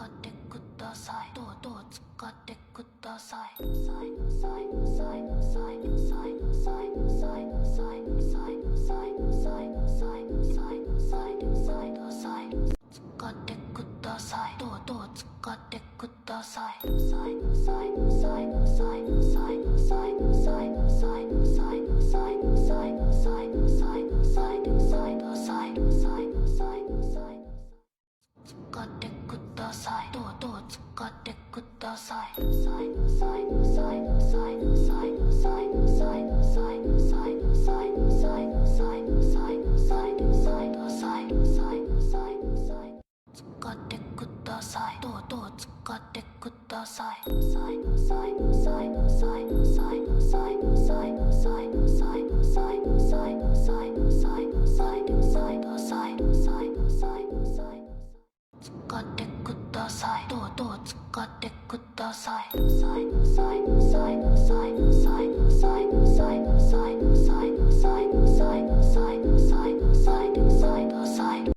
ってください。どう使ってください。のさいのさいのさいのさいのさいのさいのさいのさいのさいのさいのさいのさいのさいのさいのさいのさいの使ってください。どう使ってください。のさいのさいのさいのさいのさいのさいのさいのさいのさいのさいのさいのさいのさいのさいのさいのさいのさいのさいのさいの使ってください。どう使ってください。のさいのさいのさいのさいのさいのさいのさいのさいのさいのさいのさいのさいのさいのさいのさいのさいのさいのさいのさいの使ってください。どう使ってください。のさいのさいのさいのさいのさいのさいのさいのさいのさいのさいのさいのさいのさいのさいのさいのさいのさいのさいのさいの使ってください。どう使ってください。のさいのさいのさいのさいのさい